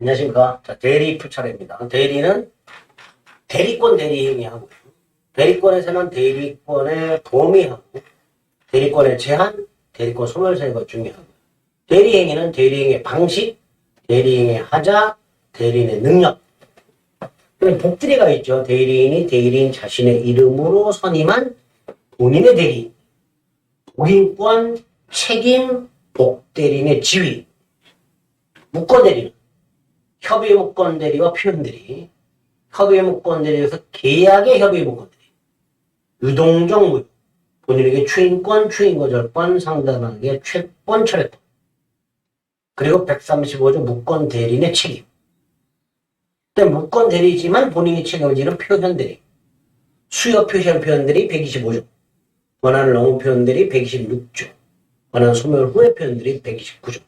안녕하십니까. 자, 대리 풀차례입니다. 대리는 대리권 대리행위 하고요. 대리권에서는 대리권의 범위하고 대리권의 제한, 대리권 소멸사유가 중요하고요. 대리행위는 대리행위의 방식, 대리행위의 하자, 대리인의 능력. 그럼 복들이가 있죠. 대리인이 대리인 자신의 이름으로 선임한 본인의 대리인. 복인권, 책임, 복대리인의 지위. 무권대리는 협의 무권 대리와 표현 대리. 협의 무권 대리에서 계약의 협의 무권 대리. 유동적 무효. 본인에게 추인권, 추인거절권, 상대방에게 채권, 철회권. 그리고 135조 무권 대리인의 책임. 무권 대리지만 본인이 책임을 지는 표현 대리. 수요 표시한 표현 대리 125조. 권한을 넘은 표현 대리 126조. 권한 소멸 후의 표현 대리 129조.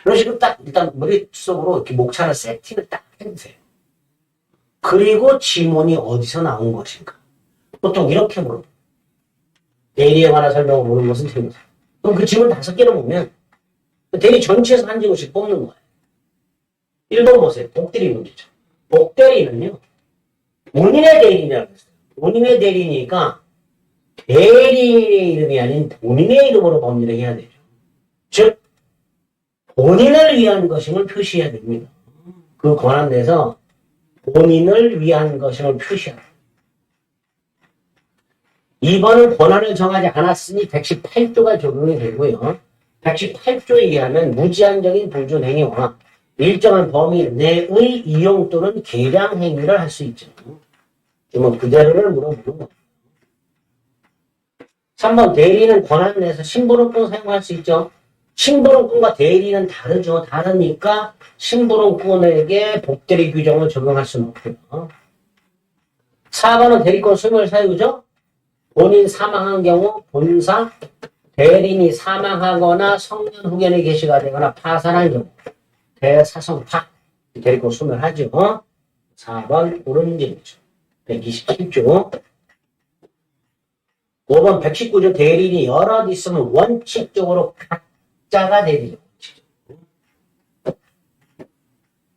그런 식으로 딱 일단 머릿속으로 이렇게 목차를 세팅을 딱 해주세요. 그리고 지문이 어디서 나온 것인가. 보통 이렇게 물어요. 대리에 관한 설명을 모르는 것은 틀린 거예요. 그럼 그 지문 5개를 보면 대리 전체에서 한 지문씩 뽑는 거예요. 1번 보세요. 복대리 문제죠. 복대리는요. 본인의 대리인이라고 했어요. 본인의 대리니까 대리인의 이름이 아닌 본인의 이름으로 법률을 해야 되죠. 즉 본인을 위한 것임을 표시해야 됩니다. 그 권한 내에서 본인을 위한 것임을 표시하라. 2번은 권한을 정하지 않았으니 118조가 적용이 되고요. 118조에 의하면 무제한적인 보존 행위와 일정한 범위 내의 이용 또는 계량 행위를 할 수 있죠. 그러면 그대로를 물어보는 거예요. 3번 대리는 권한 내에서 심부름권 사용할 수 있죠. 심부름권과 대리는 다르죠. 다르니까 심부름권에게 복대리 규정을 적용할 수는 없고요. 4번은 대리권 소멸 사유죠. 본인 사망한 경우 본사, 대리인이 사망하거나 성년 후견의 개시가 되거나 파산한 경우 대사성파, 대리권 소멸하죠. 4번 옳은 질이죠. 127조. 5번 119조 대리인이 여럿 있으면 원칙적으로 각자가 대리죠.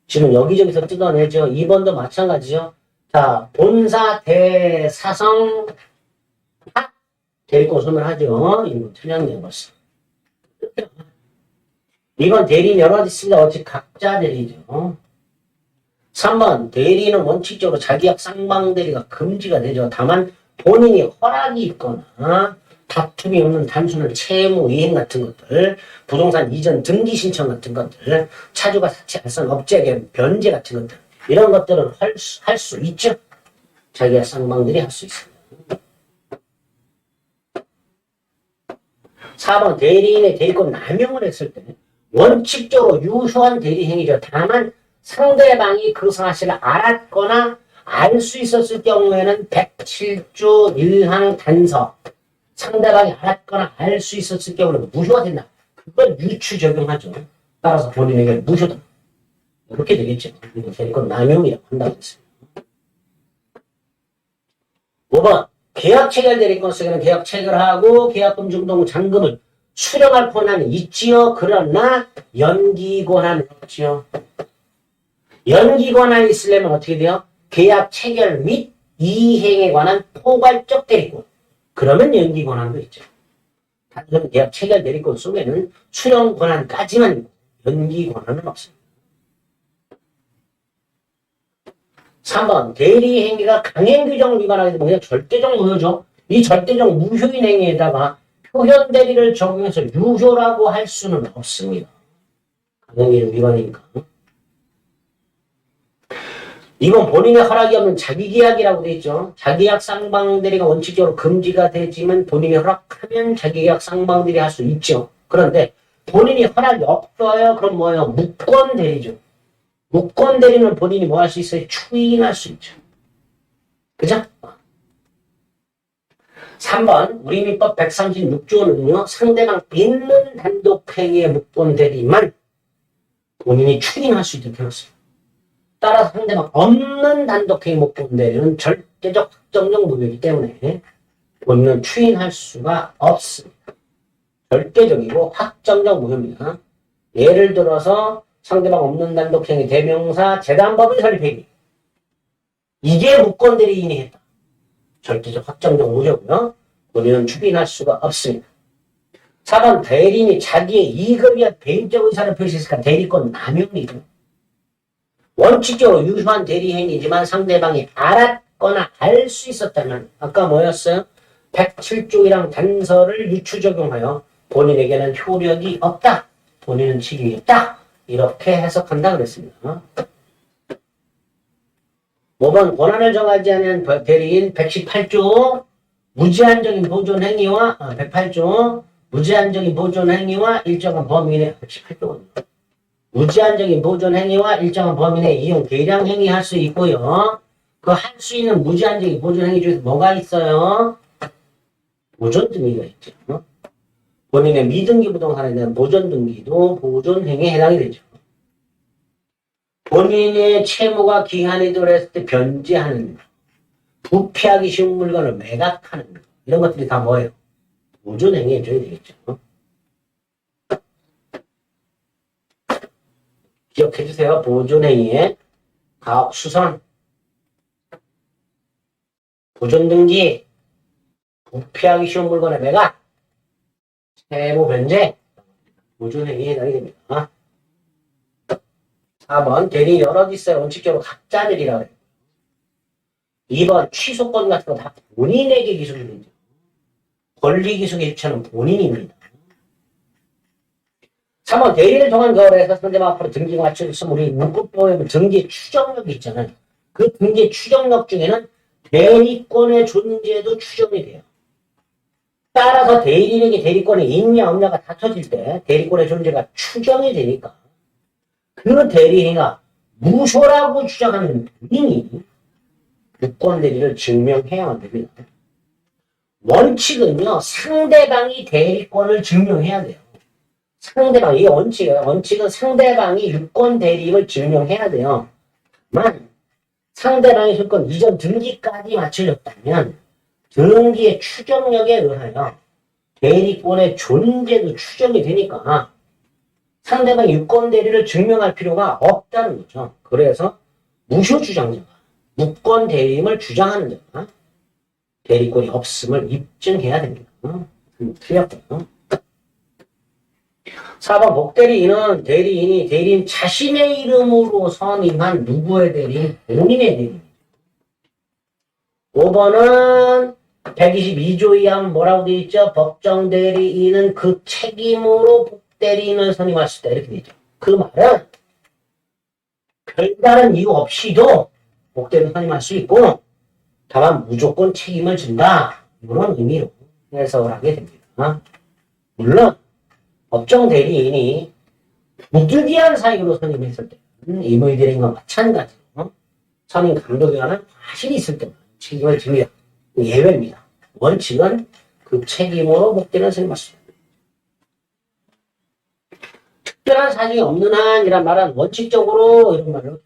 지금 여기저기서 뜯어내죠. 2번도 마찬가지죠. 자, 본사, 대사성, 대리권 소멸하죠. 이거 틀렸네요, 벌써. 2번 대리인 여럿 있으니까 어찌 각자 대리죠. 3번 대리인은 원칙적으로 자기약 쌍방대리가 금지가 되죠. 다만 본인이 허락이 있거나 다툼이 없는 단순한 채무 이행 같은 것들, 부동산 이전 등기 신청 같은 것들, 차주가 사치 알선 업체에게 변제 같은 것들, 이런 것들은 할 수 있죠. 자기약 쌍방들이 할 수 있습니다. 4번 대리인의 대리권 남용을 했을 때 원칙적으로 유효한 대리 행위죠. 다만 상대방이 그 사실을 알았거나 알 수 있었을 경우에는 107조 1항 단서, 상대방이 알았거나 알 수 있었을 경우는 무효가 된다. 그걸 유추 적용하죠. 따라서 본인에게 무효다. 이렇게 되겠죠. 이거 대리권 남용이라고 한다고 했습니다. 5번 계약 체결 대리권 쓰기는 계약 체결하고 계약금 중동 잔금을 수령할 권한이 있지요. 그러나 연기 권한은 없지요. 연기 권한이 있으려면 어떻게 돼요? 계약 체결 및 이행에 관한 포괄적 대리권. 그러면 연기 권한도 있죠. 단순 계약 체결 대리권 속에는 수령 권한까지만 연기 권한은 없습니다. 3번 대리 행위가 강행 규정을 위반하게 되면 그냥 절대적 무효죠. 이 절대적 무효인 행위에다가 표현 대리를 적용해서 유효라고 할 수는 없습니다. 강행 위반이니까. 이건 본인의 허락이 없는 자기계약이라고 되어 있죠. 자기계약 쌍방대리가 원칙적으로 금지가 되지만 본인이 허락하면 자기계약 쌍방대리 할 수 있죠. 그런데 본인이 허락이 없어요. 그럼 뭐예요? 무권대리죠. 무권대리는 본인이 뭐 할 수 있어요? 추인할 수 있죠. 그죠? 3번 우리민법 136조는요. 상대방 있는 단독행위의 무권대리만 본인이 추인할 수 있도록 해놨어요. 따라서 상대방 없는 단독행위 무권대리는 절대적 확정적 무효이기 때문에 본인은 추인할 수가 없습니다. 절대적이고 확정적 무효입니다. 예를 들어서 상대방 없는 단독행위 대명사 재단법의 설립행위. 이게 무권 대리인이 했다. 절대적 확정적 무죄고요. 본인은 추빈할 수가 없습니다. 4번 대리인이 자기의 이익을 위한 개인적 의사를 표시했으니까 대리권 남용이죠. 원칙적으로 유효한 대리행위지만 상대방이 알았거나 알 수 있었다면 아까 뭐였어요? 107조이랑 단서를 유추 적용하여 본인에게는 효력이 없다. 본인은 책임이 없다. 이렇게 해석한다 그랬습니다. 5번 권한을 정하지 않은 대리인 118조 무제한적인 보존 행위와 108조 무제한적인 보존 행위와 일정한 범위 내 118조거든요. 무제한적인 보존 행위와 일정한 범위 내 이용 계량 행위 할 수 있고요. 그 할 수 있는 무제한적인 보존 행위 중에서 뭐가 있어요? 보존 등기가 있죠. 본인의 미등기 부동산에 대한 보존 등기도 보존 행위에 해당이 되죠. 본인의 채무가 기한이 들어왔을 때 변제하는 거, 부패하기 쉬운 물건을 매각하는 거, 이런 것들이 다 뭐예요? 보존 행위에 줘야 되겠죠. 기억해 주세요. 보존 행위에 가옥수선, 보존 등기, 부패하기 쉬운 물건의 매각, 채무 변제, 보존 행위에 해당이 됩니다. 4번 대리 여럿 있어요. 원칙적으로 각자들이라고 해요. 2번 취소권 같은 거 다 본인에게 기술이 되죠. 권리 기술의 주체는 본인입니다. 3번 대리를 통한 거래에서 상대방 앞으로 등기가 맞춰졌으면 우리 문법법에 등기 추정력이 있잖아요. 그 등기 추정력 중에는 대리권의 존재도 추정이 돼요. 따라서 대리인에게 대리권이 있냐 없냐가 다퉈질 때 대리권의 존재가 추정이 되니까 그 대리인이 무효라고 주장하는 본인이 유권 대리를 증명해야만 됩니다. 원칙은요, 상대방이 대리권을 증명해야 돼요. 상대방, 이게 원칙이에요. 원칙은 상대방이 유권 대리임을 증명해야 돼요. 다만, 상대방의 소유권 이전 등기까지 맞춰졌다면, 등기의 추정력에 의하여 대리권의 존재도 추정이 되니까, 상대방이 유권 대리를 증명할 필요가 없다는 거죠. 그래서 무효 주장자가 무권 대리임을 주장하는 자가 대리권이 없음을 입증해야 됩니다. 틀렸고요. 4번 복대리인은 대리인 자신의 이름으로 선임한 누구의 대리인? 본인의 대리인. 5번은 122조에 의하면 뭐라고 되어 있죠? 법정 대리인은 그 책임으로 대리인을 선임할 수 있다. 이렇게 되죠. 그 말은 별다른 이유 없이도 복대리인을 선임할 수 있고 다만 무조건 책임을 진다. 이런 의미로 해석을 하게 됩니다. 물론 법정 대리인이 부득이한 사유로 선임했을 때는 임의대리인과 마찬가지로 선임 감독위원은 과실이 있을 때만 책임을 집니다. 예외입니다. 원칙은 그 책임으로 복대리인을 선임할 수 있다. 특별한 사정이 없는 한이란 말은 원칙적으로 이런 말로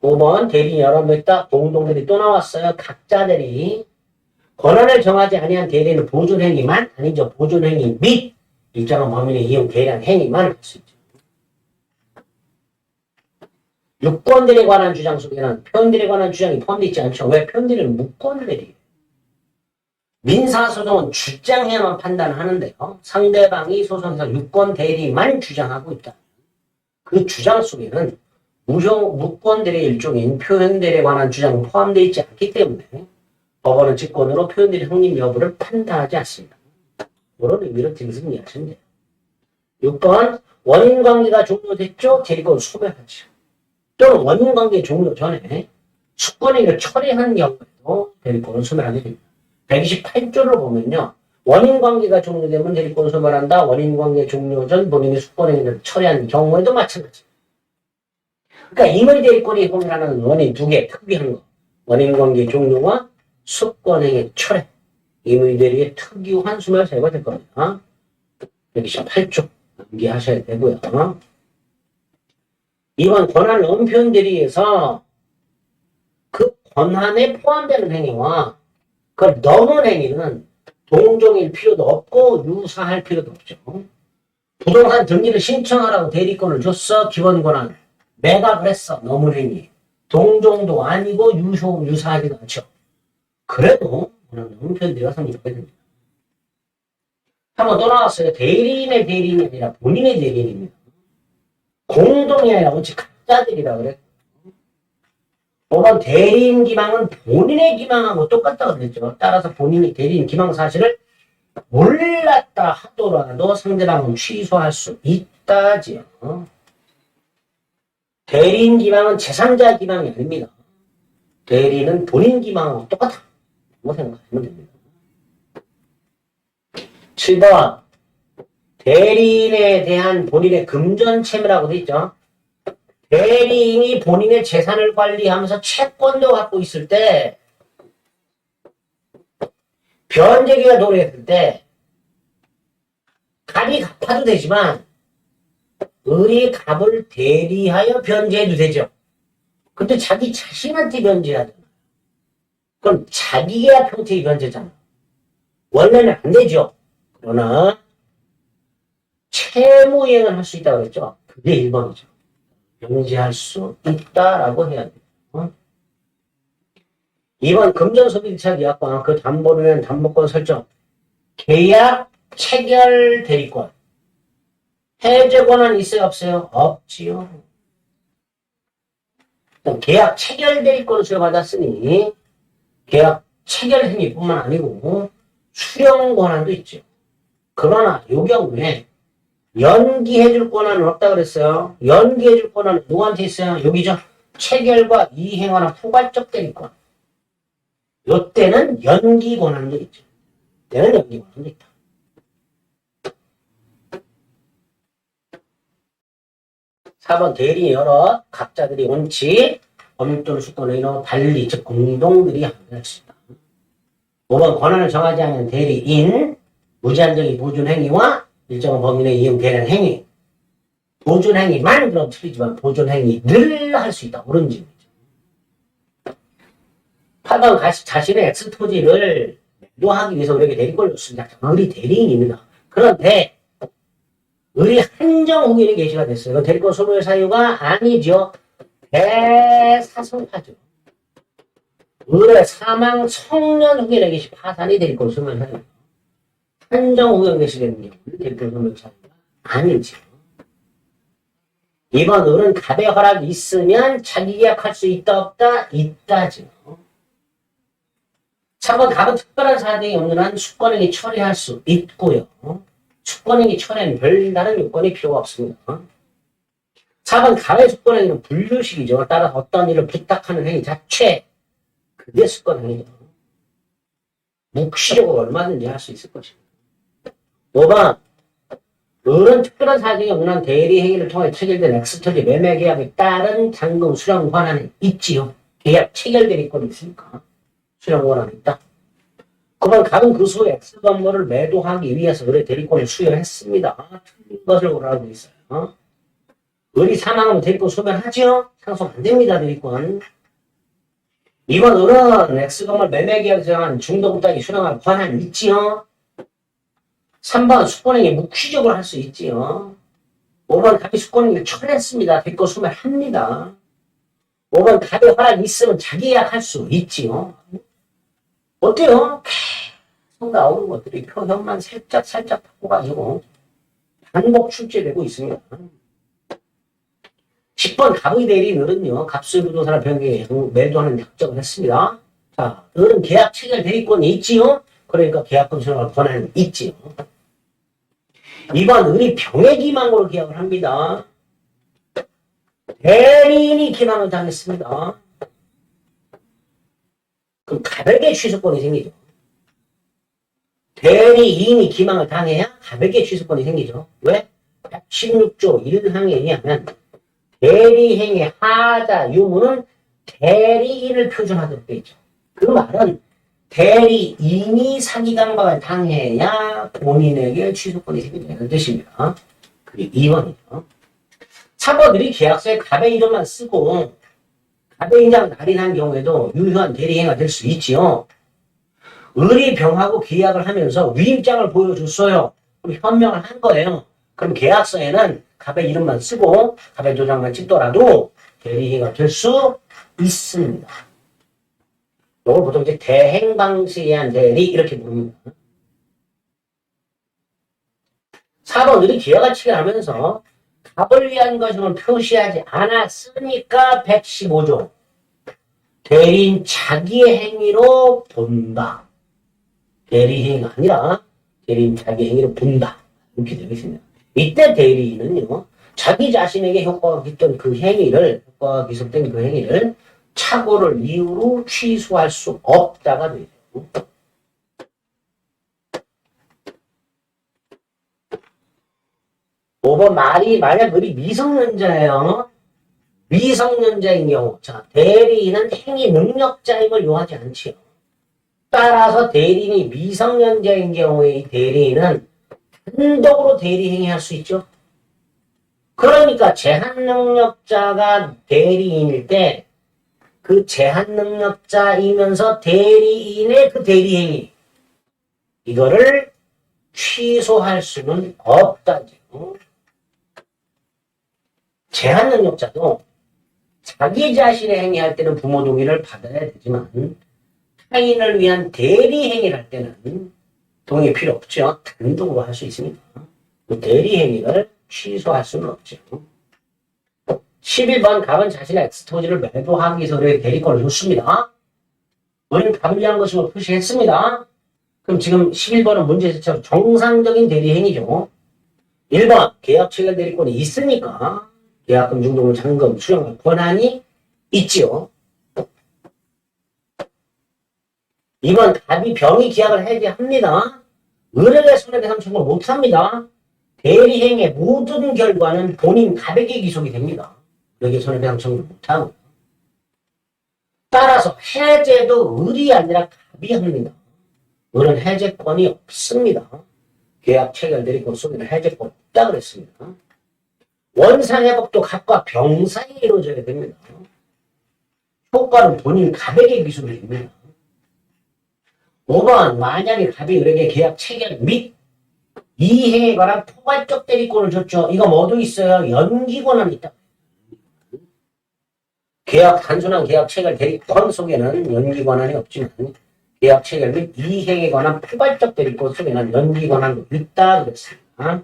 5번 대리인 여러 명 있다. 공동대리 또 나왔어요. 각자 대리. 권한을 정하지 아니한 대리는 보존행위만 아니죠. 보존행위 및 일정한 범위 내 이용 계량 행위만 할 수 있죠. 유권대리에 관한 주장 속에는 표현대리에 관한 주장이 포함되어 있지 않죠. 왜? 표현대리는 무권대리. 민사소송은 주장해야만 판단하는데요. 상대방이 소송에서 유권대리만 주장하고 있다. 그 주장 속에는 무권대리의 일종인 표현대리에 관한 주장은 포함되어 있지 않기 때문에 법원은 직권으로 표현대리 성립 여부를 판단하지 않습니다. 이런 의미로 등승 이해하시면 돼요. 6번 원인관계가 종료됐죠? 대리권 소멸하죠. 또는 원인관계 종료 전에 수권행위를 철회한 경우에도 대리권을 소멸하게 됩니다. 128조를 보면요. 원인관계가 종료되면 대리권을 소멸한다. 원인관계 종료 전 본인이 수권행위를 철회한 경우에도 마찬가지입니다. 그러니까 임의 대리권이 소멸하는 원인 두 개 특비한 거. 원인관계 종료와 수권행위 철회. 임의 대리의 특유한 소멸 사유가 될 겁니다. 128조 암기하셔야 되고요. 이번 권한 은표현 대리에서 그 권한에 포함되는 행위와 그걸 넘은 행위는 동종일 필요도 없고 유사할 필요도 없죠. 부동산 등기를 신청하라고 대리권을 줬어. 기본권한. 매각을 했어. 너무행위. 동종도 아니고 유사하지도 않죠. 그래도 너무 편들이 왔으면 좋겠습니다. 한번 또 나왔어요. 대리인의 대리인이 아니라 본인의 대리인입니다. 공동이 아니라 오직 각자들이라 그래. 5번 대리인 기망은 본인의 기망하고 똑같다고 그랬죠. 따라서 본인이 대리인 기망 사실을 몰랐다 하더라도 상대방은 취소할 수 있다지요. 대리인 기망은 제3자 기망이 아닙니다. 대리인은 본인 기망하고 똑같다. 뭐 생각하시면 됩니다. 7번 대리인에 대한 본인의 금전채무라고 되어 있죠. 대리인이 본인의 재산을 관리하면서 채권도 갖고 있을 때 변제기가 도래했을 때 갑이 갚아도 되지만 을이 갑을 대리하여 변제해도 되죠. 근데 자기 자신한테 변제하잖아. 그럼 자기가 형태의 변제잖아. 원래는 안 되죠. 그러나 채무이행을 할 수 있다고 그랬죠. 그게 1번이죠. 변제할 수 있다라고 해야 돼요. 2번 금전소비자계약과 그 담보를 위한 담보권 설정. 계약 체결 대리권. 해제 권한 있어요 없어요? 없지요. 계약 체결 대리권을 수여받았으니 계약 체결 행위뿐만 아니고 수령 권한도 있죠. 그러나 이 경우에 연기해줄 권한은 없다 그랬어요. 연기해줄 권한은 누구한테 있어요? 여기죠. 체결과 이행하는 포괄적 대리권. 요때는 연기 권한도 있죠. 때는 연기 권한도 있다. (4번) 대리 여러 각자들이 원칙 법률 또는 수권 의로 달리 즉 공동들이 합의할 수 있다. 5번 권한을 정하지 않은 대리인 무제한적인 보존행위와 일정한 범위 내에 이용되는 행위. 보존행위만 그럼 틀리지만 보존행위를 할 수 있다. 옳은 질문이죠. 8번 자신의 X토지를 매도하기 위해서 우리에게 대리권을 줬습니다. 을이 대리인입니다. 그런데 을이 한정 후견이 게시가 됐어요. 이건 대리권 소멸 사유가 아니죠. 대사성파죠. 을의 사망 성년 후견의 게시 파산이 대리권 소멸 사유. 한정 후견 게시되는 경우는 대리권 소멸 사유가 아니죠. 2번 을은 갑의 허락이 있으면 자기 계약할 수 있다 없다? 있다죠. 3번 갑은 특별한 사정이 없는 한 수권행위 처리할 수 있고요. 수권행위 처리에는 별다른 요건이 필요가 없습니다. 4번 갑의 수권행위는 분류식이죠. 따라서 어떤 일을 부탁하는 행위 자체 그게 수권행위죠. 묵시적으로 얼마든지 할 수 있을 것입니다. 5번 을은 특별한 사정이 없는 한 대리 행위를 통해 체결된 엑스토지 매매 계약에 따른 잔금 수령 권한이 있지요. 계약 체결 대리권이 있으니까 수령 권한이 있다. 9번 갑은 그 수 X 건물을 매도하기 위해서 을의 대리권을 수여했습니다. 틀린 것을 고라고 있어요. 을이 사망하면 대리권 소멸하죠? 상속 안 됩니다. 대리권. 2번 을은 X 건물 매매 계약에 정한 중도금 따기 수령할 권한이 있지요. 3번 수권행위 묵시적으로 할 수 있지요. 5번 갑이 수권행위를 철회했습니다. 대리권 소멸합니다. 5번 갑의 허락이 있으면 자기 계약할 수 있지요. 어때요? 계속 나오는 것들이 표현만 살짝 바꿔가지고 반복 출제되고 있습니다. 10번 갑의 대리인 을은요. 갑수의 부동산을 변경해 매도하는 약정을 했습니다. 자, 을은 계약 체결 대리권이 있지요. 그러니까 계약권 수령할 권한이 있지요. 2번 을이 병의 기망으로 계약을 합니다. 대리인이 기망을 당했습니다. 그럼 갑에게 취소권이 생기죠. 대리인이 기망을 당해야 갑에게 취소권이 생기죠. 왜? 116조 1항에 의하면 대리행위 하자 유무는 대리인을 표준하도록 되어 있죠. 그 말은 대리인이 사기강박을 당해야 본인에게 취소권이 생긴다는 뜻입니다. 그게 2번이죠. 3번들이 계약서에 갑의 이름만 쓰고 갑의 인장 날인한 경우에도 유효한 대리행위가 될 수 있지요. 을이 병하고 계약을 하면서 위임장을 보여줬어요. 그럼 현명을 한 거예요. 그럼 계약서에는 갑의 이름만 쓰고 갑의 도장만 찍더라도 대리행위가 될 수 있습니다. 이걸 보통 이제 대행 방식에 의한 대리 이렇게 부릅니다. 4번 우리 기하가치를 하면서 갑을 위한 것임을 표시하지 않았으니까 115조 대리인 자기의 행위로 본다. 대리행위가 아니라 대리인 자기 행위로 본다. 이렇게 되겠습니다. 이때 대리인은요, 자기 자신에게 효과가 있던 그 행위를, 효과가 기속된 그 행위를 착오를 이유로 취소할 수 없다가 되죠. 5번 말이 만약 우리 미성년자예요. 미성년자인 경우, 자, 대리인은 행위 능력자임을 요하지 않지요. 따라서 대리인이 미성년자인 경우에 이 대리인은 단독으로 대리행위할 수 있죠. 그러니까 제한능력자가 대리인일 때 그 제한능력자이면서 대리인의 그 대리행위 이거를 취소할 수는 없다죠. 제한능력자도 자기 자신의 행위할 때는 부모 동의를 받아야 되지만 타인을 위한 대리행위를 할 때는 동의 필요 없죠. 단독으로 할 수 있으니까. 그 대리행위를 취소할 수는 없죠. 11번 갑은 자신의 엑스토지를 매도하기 위해서 우리에게 대리권을 줬습니다. 우리는 갑을 위한 것임을 표시했습니다. 그럼 지금 11번은 문제 자체로 정상적인 대리행위죠. 1번 계약 체결 대리권이 있으니까 계약금, 중도금, 잔금 수령할 권한이 있지요. 2번 갑이 병이 계약을 해지합니다. 의뢰의 손해배상 청구를 못합니다. 대리행위의 모든 결과는 본인 갑에게 기속이 됩니다. 여기 손해배상 청구를 못하고. 따라서 해제도 을이 아니라 갑이 합니다. 을은 해제권이 없습니다. 계약 체결 대리권 속에는 해제권 없다 그랬습니다. 원상회복도 갑과 병 사이에 이루어져야 됩니다. 효과는 본인 갑에게 기속이 됩니다. 5번 만약에 갑이 을에게 계약 체결 및 이행에 관한 포괄적 대리권을 줬죠. 이거 뭐도 있어요? 연기 권한이 있다. 계약 단순한 계약 체결 대리권 속에는 연기 권한이 없지만 계약 체결 및 이행에 관한 포괄적 대리권 속에는 연기 권한도 있다 그랬습니다.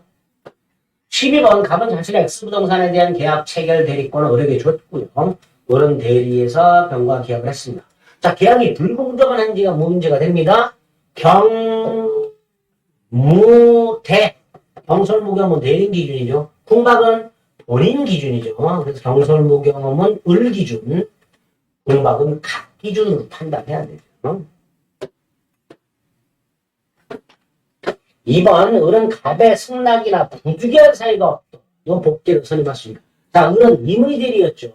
12번 갑은 자신의 X부동산에 대한 계약 체결 대리권을 을에게 줬고요. 을은 대리에서 병과 계약을 했습니다. 자, 계약이 불공정한 행위가 문제가 됩니다. 경무대 경설무경은 대리인 기준이죠. 궁박은 본인 기준이죠. 그래서 경설무경은 을 기준, 궁박은 갑 기준으로 판단해야 되죠. 2번 을은 갑의 승낙이나 부주기할 사유가 없다. 이건 복제로 선임했습니다. 자, 을은 임의대리였죠.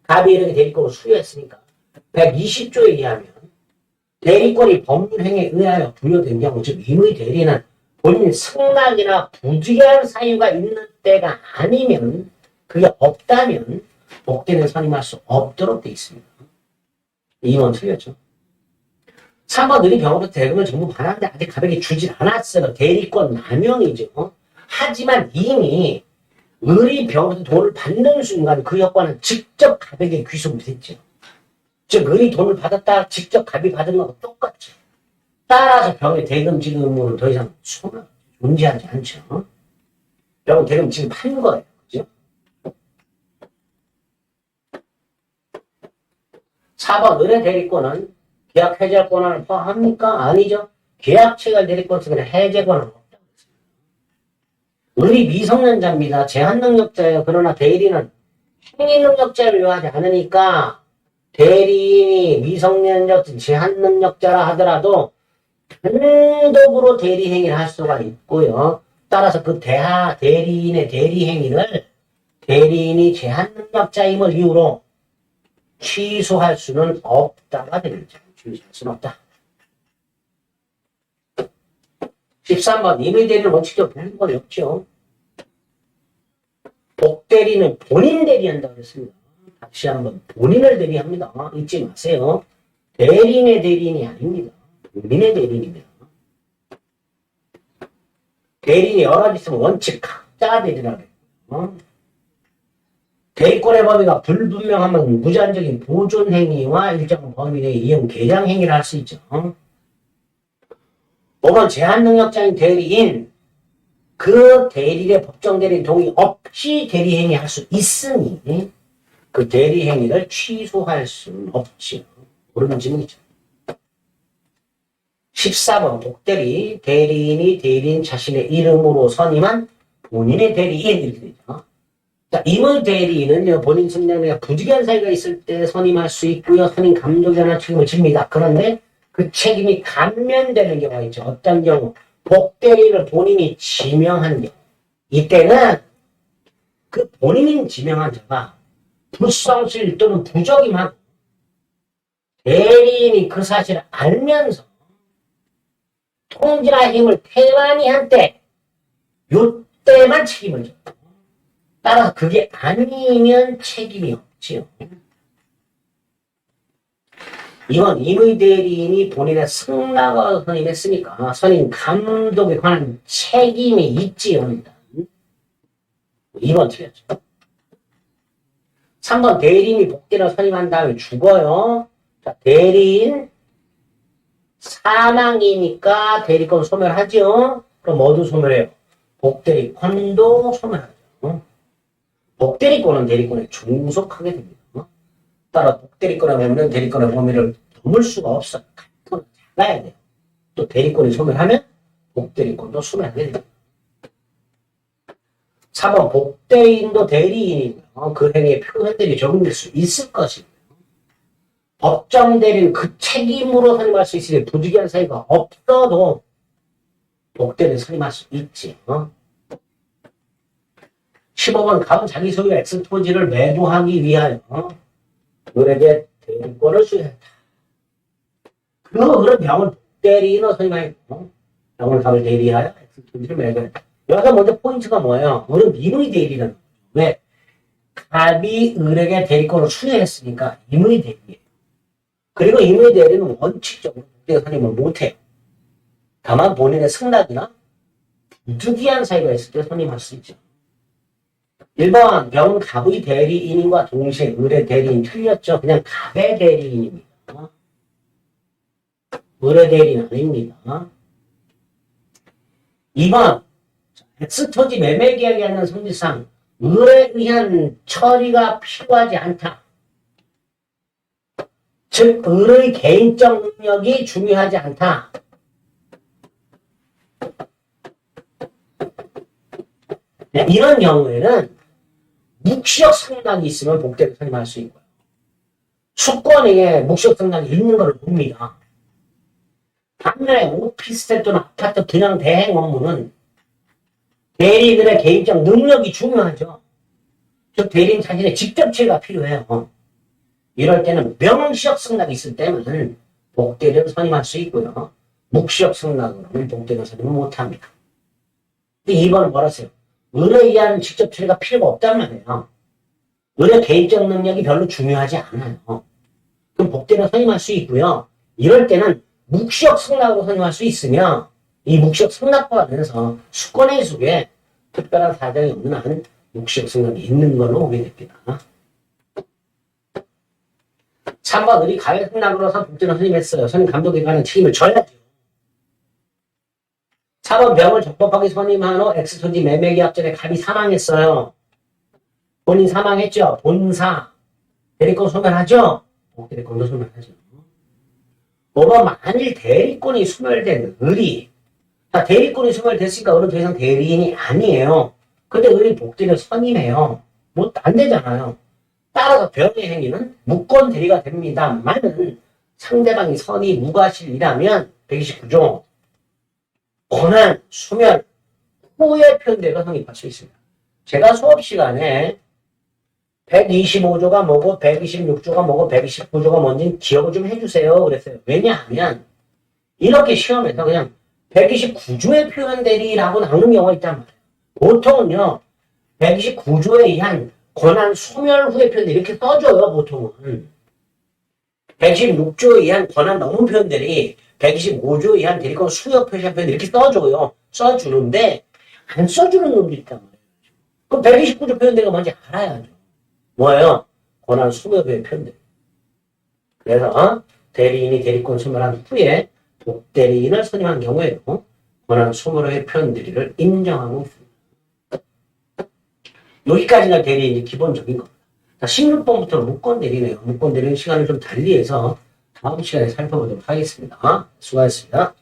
갑이 이렇게 대리권을 수여했으니까 120조에 의하면 대리권이 법률행위에 의하여 부여된 경우, 즉 임의대리는 본인 승낙이나 부주기할 사유가 있는 때가 아니면, 그게 없다면 복대는 선임할 수 없도록 되어 있습니다. 2번 틀렸죠. 3번 을이 병으로 대금을 전부 받았는데 아직 갑에게 주질 않았어요. 대리권 남용이죠. 하지만 이미 을이 병으로 돈을 받는 순간 그 효과는 직접 갑에게 귀속이 됐죠. 즉 을이 돈을 받았다 직접 갑이 받은 거하고 똑같죠. 따라서 병의 대금 지급은 더 이상 존재하지 않죠. 병은 대금 지금 판 거예요. 그죠? 4번 을의 대리권은 계약 해제할 권한을 포함합니까? 아니죠. 계약 체결 대리권 속에는 해제 권한은 없다고 했습니다. 을이 미성년자입니다. 제한능력자예요. 그러나 대리는 행위능력자를 요하지 않으니까 대리인이 미성년자, 제한능력자라 하더라도 단독으로 대리행위를 할 수가 있고요. 따라서 그 대리인의 대리행위를 대리인이 제한능력자임을 이유로 취소할 수는 없다가 되겠죠. 취소할 수는 없다. 13번 임의대리는 원칙적으로 불리건이 없죠. 복대리는 본인 대리한다고 했습니다. 다시 한번 본인을 대리합니다. 잊지 마세요. 대리인의 대리인이 아닙니다. 본인의 대리인입니다. 대리인이 여러 가지 있으면 원칙 각자 역자 대리라고 해요. 대리권의 범위가 불분명하면 무제한적인 보존 행위와 일정 범위 내의 이용 개장 행위를 할 수 있죠. 5번 제한 능력자인 대리인 그 대리의 법정 대리인 동의 없이 대리 행위할 수 있으니 그 대리 행위를 취소할 수는 없지요. 모르는 질문이죠. 14번 복대리 대리인이 대리인 자신의 이름으로 선임한 본인의 대리인 이렇게 되죠. 자, 임의 대리인은 본인 승낙에 부득이한 사유가 있을 때 선임할 수 있고요. 선임 감독이나 책임을 집니다. 그런데 그 책임이 감면되는 경우가 있죠. 어떤 경우? 복대리를 본인이 지명한 경우. 이때는 그 본인이 지명한 자가 불성실 또는 부적임하고 대리인이 그 사실을 알면서 통지나 힘을 태반히 한 때, 요때만 책임을 져요. 따라서 그게 아니면 책임이 없지요. 이건 임의 대리인이 본인의 승낙을 선임했으니까 선임 감독에 관한 책임이 있지요. 2번 틀렸죠. 3번 대리인이 복대를 선임한 다음에 죽어요. 자, 대리인 사망이니까 대리권 소멸하죠. 그럼 뭐도 소멸해요? 복대리권도 소멸하죠. 복대리권은 대리권에 중속하게 됩니다. 따라 복대리권 하면 대리권의 범위를 넘을 수가 없어요. 같은 작아야 돼요. 또 대리권이 소멸하면 복대리권도 소멸하게 됩니다. 4번 복대인도 대리인이고요. 그 행위에 표현들이 적용될 수 있을 것이고요. 법정 대리는 그 책임으로 선임할 수 있으니 부득이한 사유가 없어도 복대를 선임할 수 있지. 15번 갑은 자기 소유의 X 토지를 매도하기 위하여 을에게 대리권을 수여했다. 그런 병을 대리인으로 선임하였고 병을 갑을 대리하여 X 토지를 매도했다. 여기서 먼저 포인트가 뭐예요? 을은 임의 대리라는 거죠. 왜? 갑이 을에게 대리권을 수여했으니까 임의 대리예요. 그리고 임의 대리는 원칙적으로 복대 선임을 못해요. 다만 본인의 승낙이나 부득이한 사유가 있을 때 선임할 수 있죠. 1번 병은 갑의 대리인과 동시에 을의 대리인 틀렸죠. 그냥 갑의 대리인입니다. 을의 대리인 아닙니다. 2번 X토지 매매계약에 하는 성질상 을에 의한 처리가 필요하지 않다. 즉 을의 개인적 능력이 중요하지 않다. 이런 경우에는 묵시적 승낙이 있으면 복대를 선임할 수 있고요. 수권에 묵시적 승낙이 있는 걸 봅니다. 반면에 오피스텔 또는 아파트 분양 대행 업무는 대리인들의 개인적 능력이 중요하죠. 즉 대리인 자신의 직접 지위가 필요해요. 이럴 때는 명시적 승낙이 있을 때는 복대를 선임할 수 있고요. 묵시적 승낙으로는 복대를 선임을 못합니다. 2번은 뭐라세요? 을에 의한 직접 처리가 필요가 없단 말이에요. 을의 개인적 능력이 별로 중요하지 않아요. 그럼 복대를 선임할 수 있고요. 이럴 때는 묵시적 승낙으로 선임할 수 있으며 이 묵시적 승낙과 관련해서 수권의 속에 특별한 사정이 없는 한 묵시적 승낙이 있는 걸로 보게 됩니다. 3번 을이 가외 승낙으로서 복대를 선임했어요. 선임 감독에 관한 책임을 져야죠. 4번 병을 적법하게 선임한 후 X토지 매매계약 전에 갑이 사망했어요. 본인 사망했죠. 본사 대리권 소멸하죠. 대리권도 소멸하죠. 5번 만일 대리권이 소멸된 을이 대리권이 소멸됐으니까 을은 더 이상 대리인이 아니에요. 근데 을이 복대를 선임해요. 뭐 안 되잖아요. 따라서 병의 행위는 무권 대리가 됩니다만은 상대방이 선이 무과실이라면 129조 권한, 소멸, 후의 표현대가 성립할 수 있습니다. 제가 수업 시간에 125조가 뭐고 126조가 뭐고 129조가 뭔지 기억을 좀 해주세요. 그랬어요. 왜냐하면 이렇게 시험에서 그냥 129조의 표현대리라고 나오는 경우가 있단 말이에요. 보통은요. 129조에 의한 권한 소멸 후의 표현대리 이렇게 써줘요. 보통은. 116조에 의한 권한 넘은 표현들이 125조에 의한 대리권 수여 표시한 표현 이렇게 써줘요. 써주는데 안 써주는 놈도 있단 말이에요. 그럼 129조 표현대리가 뭔지 알아야죠. 뭐예요? 권한 소멸의 표현대리. 그래서 대리인이 대리권 소멸한 후에 독대리인을 선임한 경우에도 권한 소멸의 표현대리를 인정하고 있습니다. 여기까지가 대리인이 기본적인 겁니다. 자, 16번부터는 무권대리네요. 무권대리는 시간을 좀 달리해서 다음 시간에 살펴보도록 하겠습니다. 수고하셨습니다.